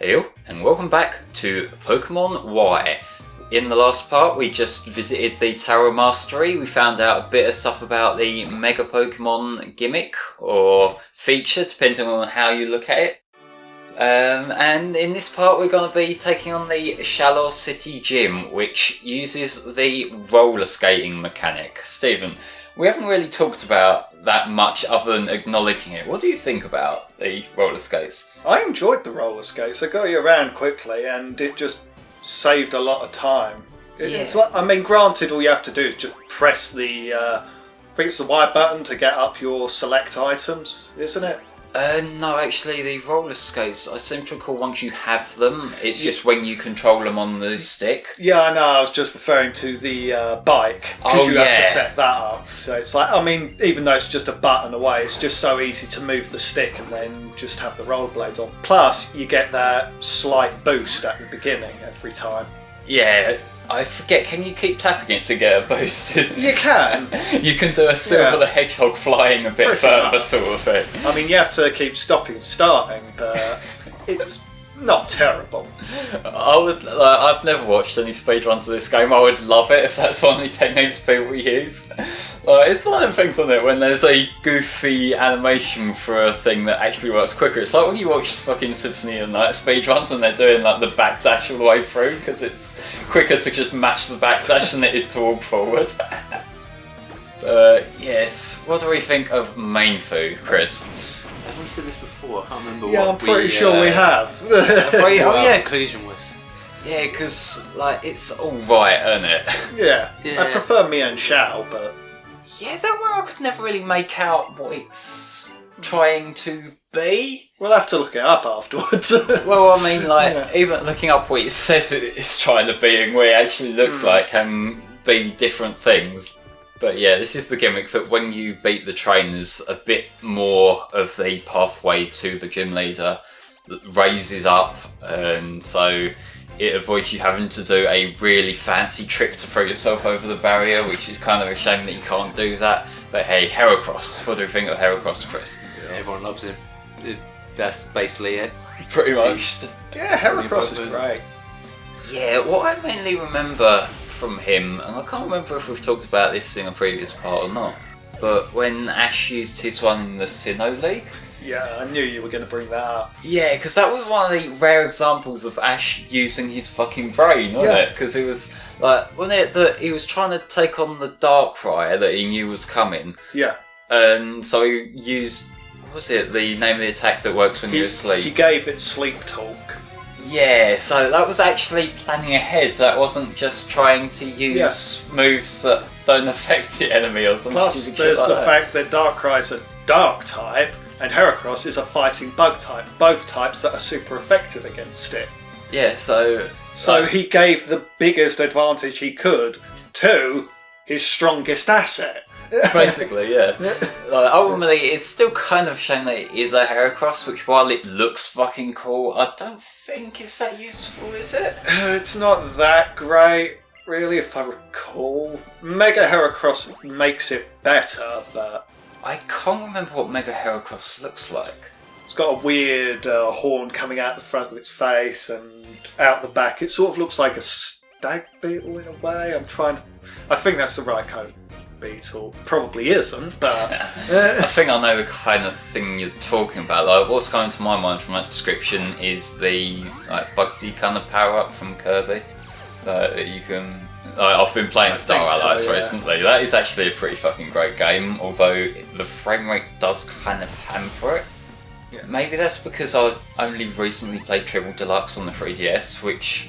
Heyo, and welcome back to Pokemon Y. In the last part, we just visited the Tower of Mastery. We found out a bit of stuff about the Mega Pokemon gimmick, or feature, depending on how you look at it. And in this part, we're going to be taking on the Shallow City Gym, which uses the roller skating mechanic. Stephen, we haven't really talked about that much other than acknowledging it. What do you think about the roller skates? I enjoyed the roller skates. They got you around quickly and it just saved a lot of time. It's like, I mean, granted, all you have to do is just press the, I think it's the Y button to get up your select items, isn't it? No, actually, the roller skates, I seem to recall once you have them, it's just when you control them on the stick. Yeah, I know, I was just referring to the bike, because you have to set that up. So it's like, I mean, even though it's just a button away, it's just so easy to move the stick and then just have the rollerblades on. Plus, you get that slight boost at the beginning every time. Yeah, I forget, can you keep tapping it to get a boost? You can. You can do a Silver the Hedgehog flying a bit further sort of thing. I mean, you have to keep stopping and starting, but it's not terrible. I've never watched any speedruns of this game. I would love it if that's one of the techniques people use. It's one of the things, isn't it, when there's a goofy animation for a thing that actually works quicker. It's like when you watch fucking Symphony of the Night speedruns and they're doing like the backdash all the way through, because it's quicker to just mash the backdash than it is to walk forward. Yes, what do we think of Mainfu, Chris? Have we said this before? I can't remember what I'm pretty sure we have. Conclusion was. Yeah, because like it's alright, isn't it? Yeah. I prefer me and Shao, but... Yeah, that one I could never really make out what it's trying to be. We'll have to look it up afterwards. Well, I mean, like, even looking up what it says it's trying to be and what it actually looks like can be different things. But yeah, this is the gimmick that when you beat the trainers, a bit more of the pathway to the gym leader raises up, and so it avoids you having to do a really fancy trick to throw yourself over the barrier, which is kind of a shame that you can't do that. But hey, Heracross, what do you think of Heracross, Chris? Yeah, everyone loves him. That's basically it. Pretty much. Yeah, Heracross is great. Yeah, what I mainly remember from him, and I can't remember if we've talked about this in a previous part or not, but when Ash used his one in the Sinnoh League. Yeah, I knew you were going to bring that up. Yeah, because that was one of the rare examples of Ash using his fucking brain, wasn't it? Because it was like, wasn't it that he was trying to take on the Darkrai that he knew was coming? Yeah. And so he used, what was it, the name of the attack that works when you're asleep? He gave it Sleep Talk. Yeah, so that was actually planning ahead. That wasn't just trying to use moves that don't affect the enemy or something. Plus, there's the fact that Darkrai's a Dark type, and Heracross is a fighting bug type. Both types that are super effective against it. Yeah, so he gave the biggest advantage he could to his strongest asset. Basically, yeah. Ultimately, it's still kind of a shame that it is a Heracross, which while it looks fucking cool, I don't think it's that useful, is it? It's not that great, really, if I recall. Mega Heracross makes it better, but... I can't remember what Mega Heracross looks like. It's got a weird horn coming out the front of its face and out the back. It sort of looks like a stag beetle in a way. I think that's the right kind of beetle. Probably isn't, but... I think I know the kind of thing you're talking about. Like, what's coming to my mind from that description is the Bugsy kind of power-up from Kirby. That you can... I've been playing Star Allies recently. That is actually a pretty fucking great game, although the frame rate does kind of hamper it. Yeah. Maybe that's because I only recently played Triple Deluxe on the 3DS, which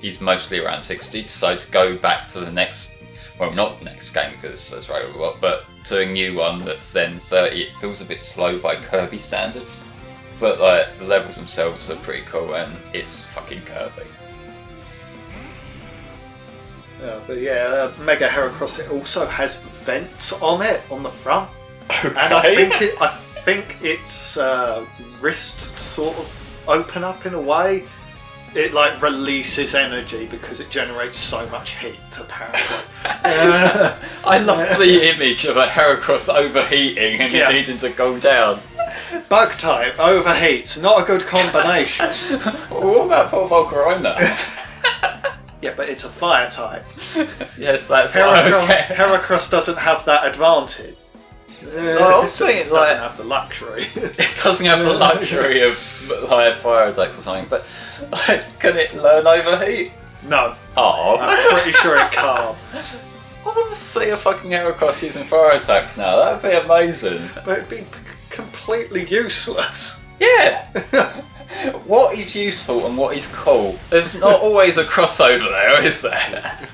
is mostly around 60, so to go back to the next... Well, not the next game, because that's very a lot, but to a new one that's then 30, it feels a bit slow by Kirby standards. But like, the levels themselves are pretty cool, and it's fucking Kirby. But yeah, Mega Heracross, it also has vents on it on the front, Okay. And I think its wrists sort of open up in a way. It like releases energy because it generates so much heat, apparently. I love the image of a Heracross overheating and it needing to go down. Bug type overheats. Not a good combination. What about poor Korrina? Yeah, but it's a fire type. Yes, that's what I was getting. Heracross doesn't have that advantage. I was thinking, It doesn't have the luxury. It doesn't have the luxury of like fire attacks or something, but like, can it learn overheat? No. Oh, I'm pretty sure it can't. I want to see a fucking Heracross using fire attacks now. That would be amazing. But it'd be completely useless. Yeah. What is useful and what is cool? There's not always a crossover there, is there?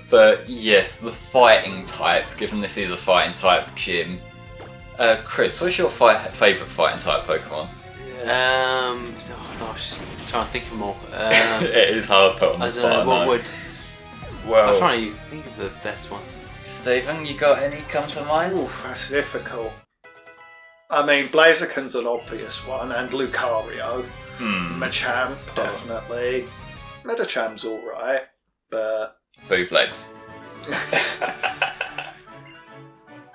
But yes, the fighting type, given this is a fighting type gym. Chris, what's your favourite fighting type Pokemon? Oh gosh, I'm trying to think of more. It is hard to put on the I spot. don't know, what would... Well, I'm trying to think of the best ones. Stephen, you got any come to mind? Oof, that's difficult. I mean, Blaziken's an obvious one, and Lucario. Machamp, definitely. Medichamp's alright, but... Boob legs.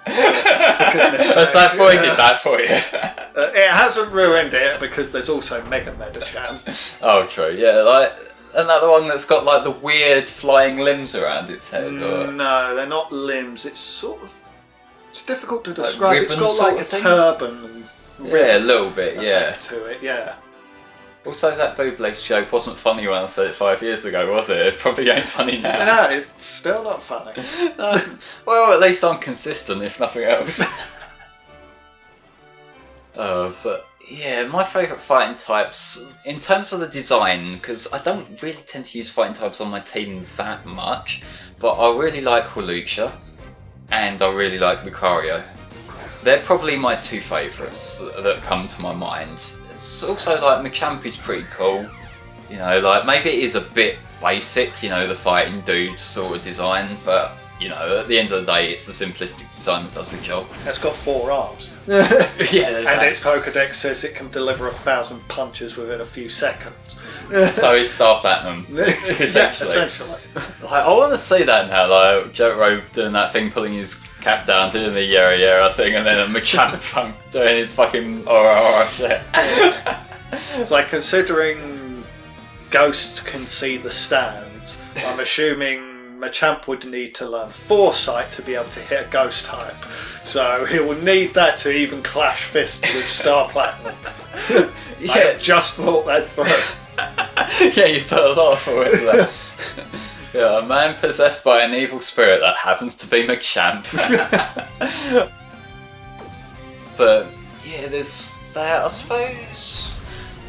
That's that voided that for you. It hasn't ruined it because there's also Mega Medicham. Oh, true. Yeah, like another one that's got like the weird flying limbs around its head. Or... No, they're not limbs. It's sort of. It's difficult to describe. It's ribbon got like a sort of turban and yeah, a little bit. Yeah. to it. Yeah. Also, that boob legs joke wasn't funny when I said it 5 years ago, was it? It probably ain't funny now. No, it's still not funny. No. Well, at least I'm consistent, if nothing else. But yeah, my favourite fighting types, in terms of the design, because I don't really tend to use fighting types on my team that much, but I really like Hawlucha, and I really like Lucario. They're probably my two favourites that come to my mind. It's also like Machamp is pretty cool, you know, like maybe it is a bit basic, you know, the fighting dude sort of design, but you know, at the end of the day it's the simplistic design that does the job. It's got 4 arms. Yeah, and its Pokedex says it can deliver 1,000 punches within a few seconds. So it's Star Platinum, essentially. Yeah, essentially. Like, I want to see that now, like Jotaro doing that thing, pulling his cap down, doing the Yara Yara thing, and then a Machamp doing his fucking aura shit. It's like, considering ghosts can see the stands, I'm assuming Machamp would need to learn Foresight to be able to hit a ghost type. So he will need that to even clash fists with Star Platinum. Yeah. I have just thought that through. Yeah, you put a lot of thought into that. Yeah, a man possessed by an evil spirit that happens to be Machamp. But yeah, there's that, I suppose.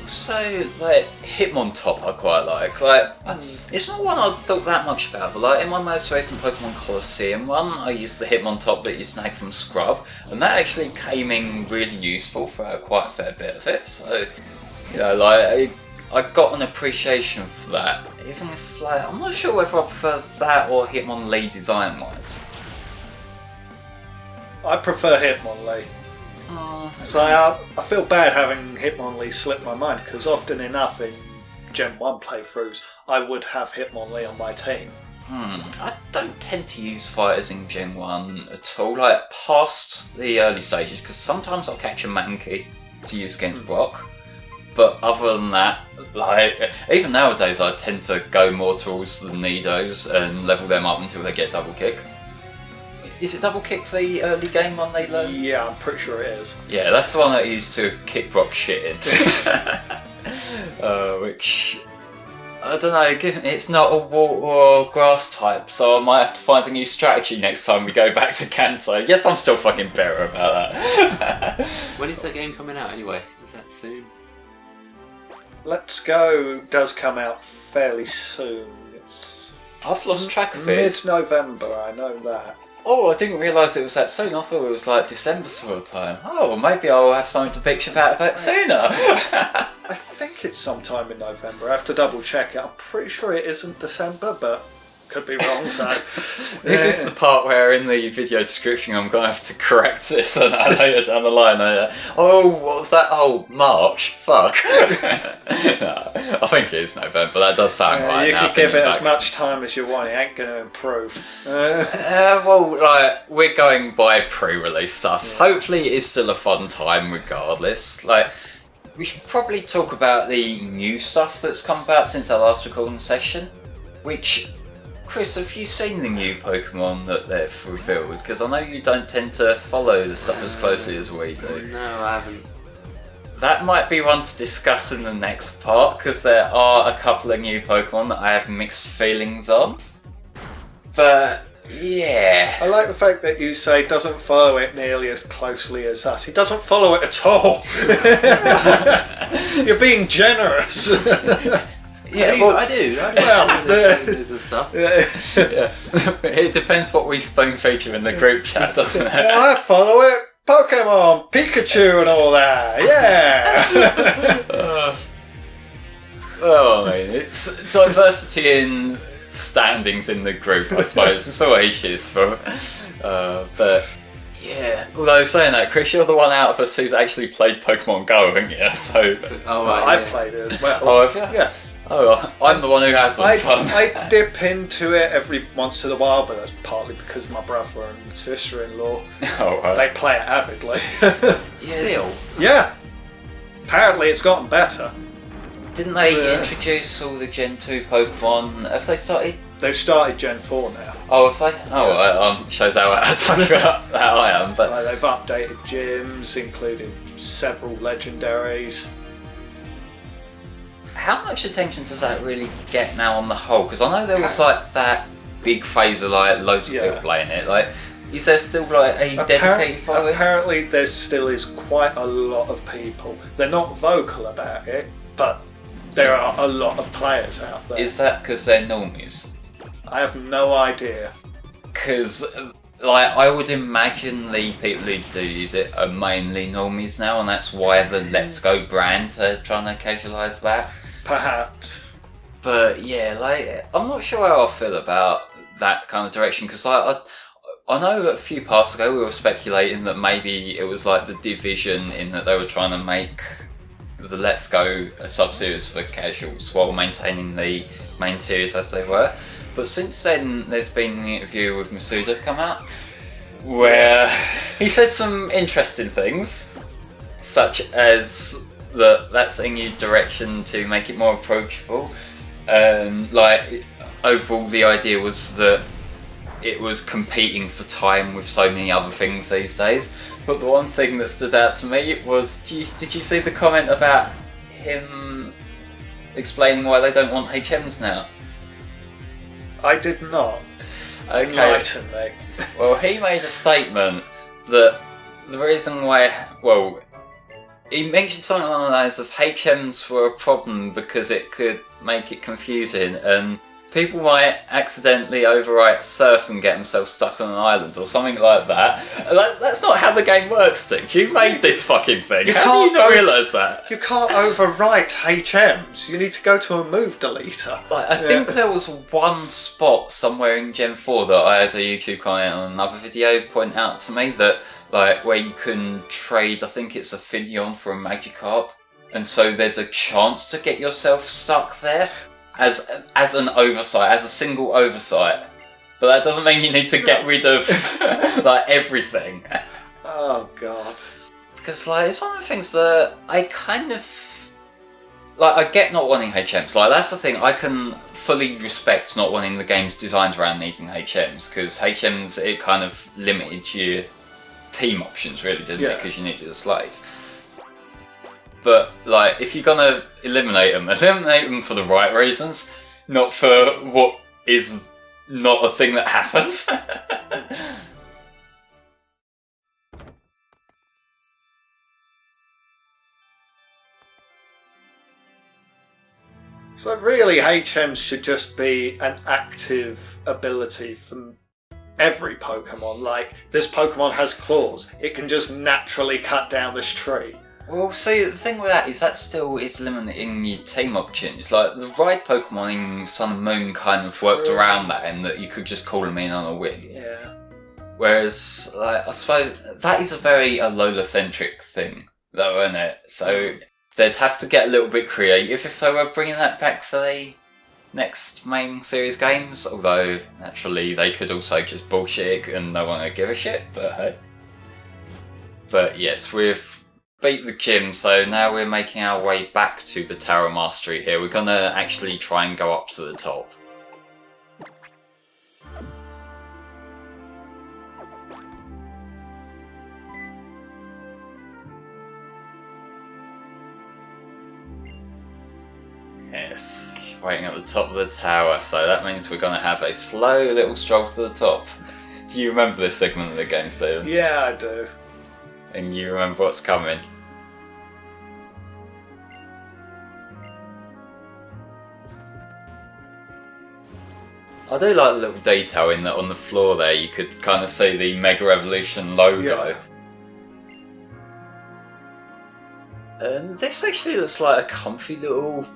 Also, like Hitmontop, I quite like. Like, it's not one I'd thought that much about, but like in my most recent Pokemon Colosseum one, I used the Hitmontop that you snag from Scrub, and that actually came in really useful for quite a fair bit of it. So, you know, like I got an appreciation for that. Even if, like, I'm not sure whether I prefer that or Hitmonlee design-wise. I prefer Hitmonlee. So I feel bad having Hitmonlee slip my mind, because often enough in Gen 1 playthroughs I would have Hitmonlee on my team. I don't tend to use fighters in Gen 1 at all, like past the early stages, because sometimes I'll catch a Mankey to use against Brock. But other than that, like even nowadays I tend to go more towards the Nidos and level them up until they get double kick. Is it double kick for the early game one they learn? Yeah, I'm pretty sure it is. Yeah, that's the one that used to kick Brock shit in. Which, I don't know, it's not a water or grass type, so I might have to find a new strategy next time we go back to Kanto. Yes, I'm still fucking bitter about that. When is that game coming out anyway? Is that soon? Let's Go does come out fairly soon. It's I've lost track of it. mid-November, I know that. Oh, I didn't realise it was that soon. I thought it was like December sort of time. Oh, maybe I'll have something to bitch about a bit sooner. I think it's sometime in November. I have to double check it. I'm pretty sure it isn't December, but Could be wrong, so... This is the part where in the video description I'm going to have to correct this and later down the line. Oh, what was that? Oh, March. Fuck. No, I think it is November, but that does sound right. You now, could give it back. as much time as you want, it ain't going to improve. Well, like, we're going by pre-release stuff. Yeah. Hopefully it's still a fun time regardless. Like, we should probably talk about the new stuff that's come about since our last recording session. Which, Chris, have you seen the new Pokemon that they've revealed? Because I know you don't tend to follow the stuff as closely as we do. No, I haven't. That might be one to discuss in the next part, because there are a couple of new Pokemon that I have mixed feelings on. But, yeah. I like the fact that you say doesn't follow it nearly as closely as us. He doesn't follow it at all. You're being generous. Yeah, well, I do. And stuff. Yeah. It depends what we spoon feature in the group chat, doesn't it? I follow it. Pokemon, Pikachu and all that. Yeah. Well, I mean, it's diversity in standings in the group, I suppose. It's always useful. But yeah, although saying that, Chris, you're the one out of us who's actually played Pokemon Go, haven't you? So, I've played it as well. Oh, have you? Yeah. Oh, I'm the one who hasn't. I dip into it every once in a while, but that's partly because of my brother and sister-in-law. Oh, right. They play it avidly. Still? Yeah. Apparently it's gotten better. Didn't they introduce all the Gen 2 Pokemon? Have they started? They've started Gen 4 now. Oh, have they? Oh, shows how out of touch how I am. But they've updated gyms, including several legendaries. How much attention does that really get now on the whole? Because I know there was like that big phase of like loads of people playing it. Like, is there still like a dedicated following? Apparently, there still is quite a lot of people. They're not vocal about it, but there are a lot of players out there. Is that because they're normies? I have no idea. Because, like, I would imagine the people who do use it are mainly normies now, and that's why the Let's Go brand are trying to casualise that. Perhaps. But yeah, like, I'm not sure how I feel about that kind of direction, because like, I know a few parts ago we were speculating that maybe it was like the Division, in that they were trying to make the Let's Go a sub-series for casuals while maintaining the main series as they were. But since then, there's been an interview with Masuda come out where he said some interesting things, such as that's a new direction to make it more approachable. Like, overall, the idea was that it was competing for time with so many other things these days. But the one thing that stood out to me was, did you see the comment about him explaining why they don't want HMs now? I did not. Okay. Enlighten me. Well, he made a statement that the reason why, he mentioned something along the lines of HMs were a problem because it could make it confusing and people might accidentally overwrite Surf and get themselves stuck on an island or something like that. That's not how the game works, Dick. You made this fucking thing. How do you not realise that? You can't overwrite HMs. You need to go to a move deleter. Like, I think there was one spot somewhere in Gen 4 that I had a YouTube comment on another video point out to me that, like, where you can trade, I think it's a Finneon for a Magikarp, and so there's a chance to get yourself stuck there as an oversight, as a single oversight. But that doesn't mean you need to get rid of like everything. Oh god. Because like, it's one of the things that I kind of like. I get not wanting HMs. Like, that's the thing. I can fully respect not wanting the games designed around needing HMs, because HMs, it kind of limited your team options, really, didn't it? Because you needed a slave. But like, if you're gonna eliminate them for the right reasons, not for what is not a thing that happens. So really, HMs should just be an active ability from every Pokemon. Like, this Pokemon has claws. It can just naturally cut down this tree. Well, see, the thing with that is that still is limiting your team opportunities. Like, the ride Pokemon in Sun and Moon kind of worked around that, in that you could just call them in on a whim. Yeah. Whereas, like, I suppose that is a very Alola-centric thing, though, isn't it? So they'd have to get a little bit creative if they were bringing that back for the next main series games. Although, naturally, they could also just bullshit and no one would give a shit, but hey. But yes, we've beat the gym, so now we're making our way back to the Tower Mastery here. We're gonna actually try and go up to the top. Yes, waiting at the top of the tower, so that means we're gonna have a slow little stroll to the top. Do you remember this segment of the game, Stephen? Yeah, I do. And you remember what's coming? I do like the little detail in that on the floor there you could kind of see the Mega Evolution logo. Yeah. And this actually looks like a comfy little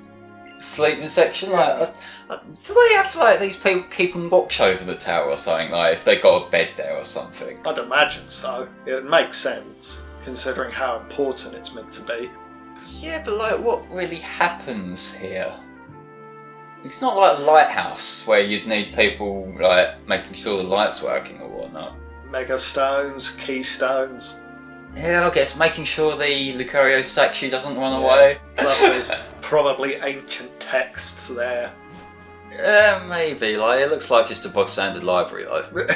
sleeping section. Like, do they have like these people keeping watch over the tower or something? Like if they got a bed there or something? I'd imagine so. It makes sense considering how important it's meant to be. Yeah, but like, what really happens here? It's not like a lighthouse where you'd need people like making sure the light's working or whatnot. Mega stones, keystones. Yeah, I guess making sure the Lucario statue doesn't run away. Plus there's probably ancient texts there. Yeah, maybe. Like, it looks like just a bog standard library though.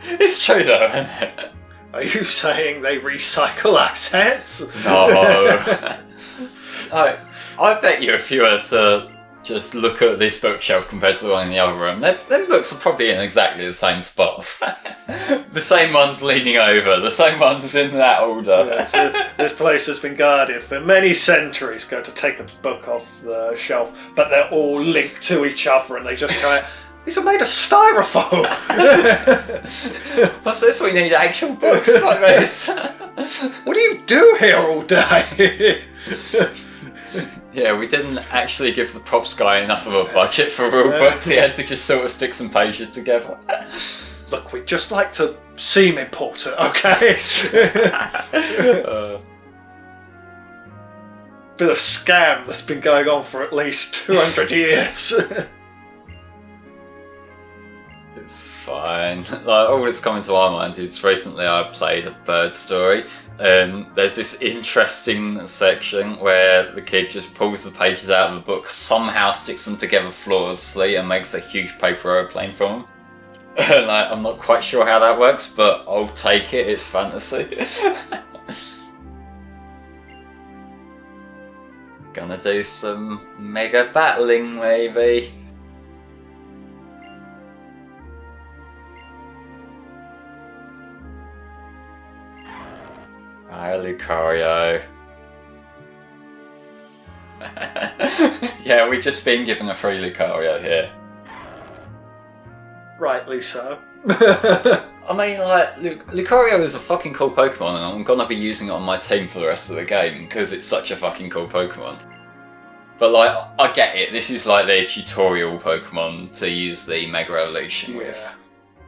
It's true though, isn't it? Are you saying they recycle assets? No. I bet you if you were to just look at this bookshelf compared to the one in the other room, them books are probably in exactly the same spots. The same ones leaning over, the same ones in that order. Yeah, so this place has been guarded for many centuries. Go to take a book off the shelf, but they're all linked to each other and they just go, these are made of styrofoam! What's this? We need actual books like this. What do you do here all day? Yeah, we didn't actually give the props guy enough of a budget for real books. He had to just sort of stick some pages together. Look, we'd just like to seem important, okay? Bit of scam that's been going on for at least 200 years. It's fine. Like, all that's coming to my mind is recently I played a bird story, and there's this interesting section where the kid just pulls the pages out of the book, somehow sticks them together flawlessly, and makes a huge paper aeroplane from them. And like, I'm not quite sure how that works, but I'll take it. It's fantasy. Gonna do some mega battling, maybe. Hi, Lucario. Yeah, we've just been given a free Lucario here. Rightly so. I mean, like, Lucario is a fucking cool Pokemon, and I'm gonna be using it on my team for the rest of the game because it's such a fucking cool Pokemon. But like, I get it. This is like their tutorial Pokemon to use the Mega Evolution with.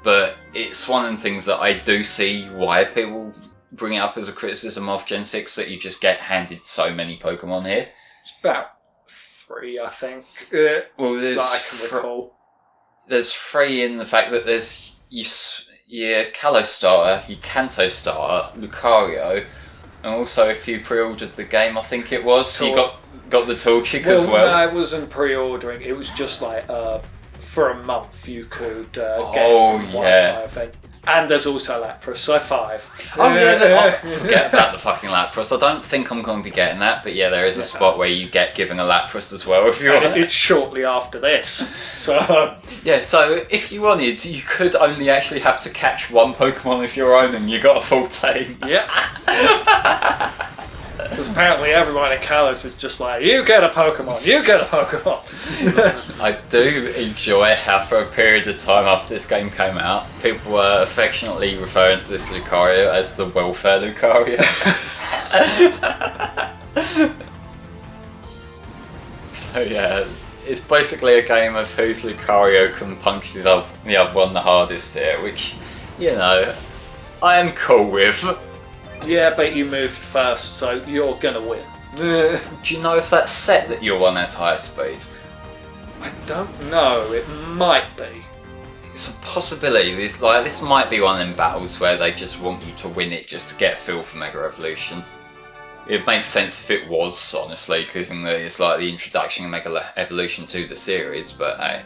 But it's one of the things that I do see why people bring it up as a criticism of Gen 6, that you just get handed so many Pokemon here. It's about 3, I think. Well, there's that I can recall. There's 3 in the fact that there's your Kalos starter, your Kanto starter, Lucario, and also if you pre-ordered the game, I think it was, you got the Torchic as well. No, it wasn't pre-ordering. It was just like for a month you could get Wi-Fi, I think. And there's also Lapras, so 5. Oh yeah, I forget about the fucking Lapras. I don't think I'm going to be getting that, but yeah, there is a spot where you get given a Lapras as well if you want. It's shortly after this, so yeah. So if you wanted, you could only actually have to catch one Pokemon of your own, and you got a full team. yeah. Because apparently everyone in Kalos is just like, you get a Pokemon, you get a Pokemon. I do enjoy how for a period of time after this game came out, people were affectionately referring to this Lucario as the welfare Lucario. So yeah, it's basically a game of whose Lucario can punch the other one the hardest here, which, you know, I am cool with. Yeah, but you moved first, so you're gonna win. Do you know if that's set that your one has higher speed? I don't know, it might be. It's a possibility. This might be one of them battles where they just want you to win it just to get a feel for Mega Evolution. It makes sense if it was, honestly, given that it's like the introduction of Mega Evolution to the series, but hey.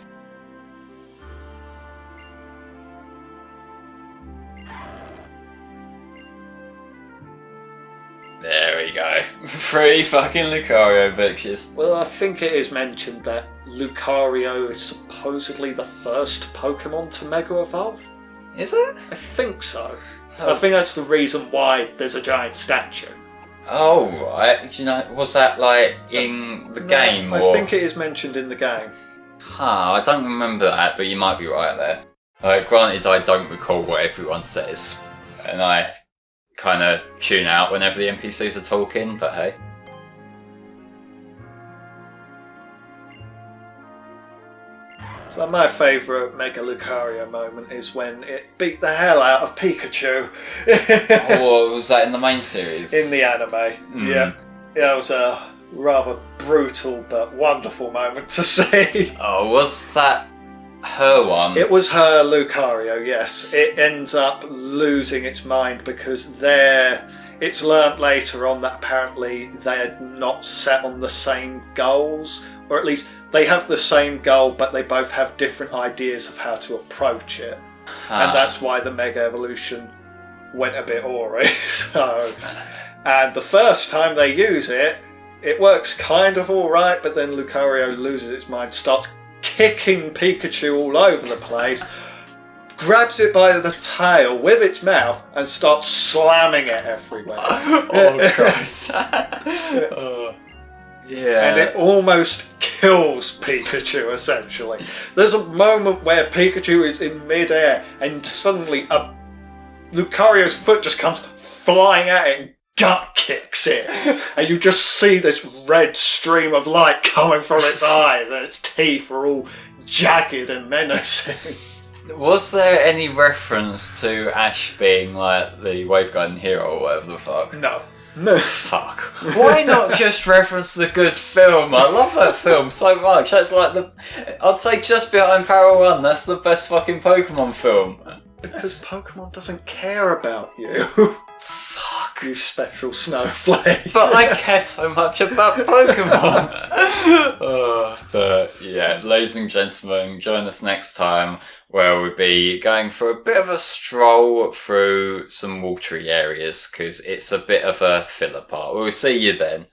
There we go. 3 fucking Lucario bitches. Well, I think it is mentioned that Lucario is supposedly the first Pokemon to Mega Evolve. Is it? I think so. Oh. I think that's the reason why there's a giant statue. Oh, right. Do you know, was that like in the game? I or? think it is mentioned in the game. I don't remember that, but you might be right there. Granted, I don't recall what everyone says, and I kind of tune out whenever the NPCs are talking, but hey. So my favourite Mega Lucario moment is when it beat the hell out of Pikachu. Oh, was that in the main series? In the anime, yeah. That was a rather brutal but wonderful moment to see. Oh, was that her one? It was her Lucario, yes. It ends up losing its mind because it's learnt later on that apparently they had not set on the same goals, or at least they have the same goal but they both have different ideas of how to approach it. And that's why the Mega Evolution went a bit awry. And the first time they use it, it works kind of alright, but then Lucario loses its mind, starts kicking Pikachu all over the place, grabs it by the tail with its mouth and starts slamming it everywhere. Oh, Christ. Yeah. And it almost kills Pikachu, essentially. There's a moment where Pikachu is in midair and suddenly Lucario's foot just comes flying at it and gut kicks it. And you just see this red stream of light coming from its eyes and its teeth are all jagged and menacing. Was there any reference to Ash being like the Waveguard hero or whatever the fuck? No. Fuck. Why not just reference the good film? I love that film so much. That's like I'd say just behind Power 1, that's the best fucking Pokemon film. Because Pokemon doesn't care about you. Fuck. You special snowflake. But I care so much about Pokemon. But yeah, ladies and gentlemen, join us next time where we'll be going for a bit of a stroll through some watery areas because it's a bit of a filler part. We'll see you then.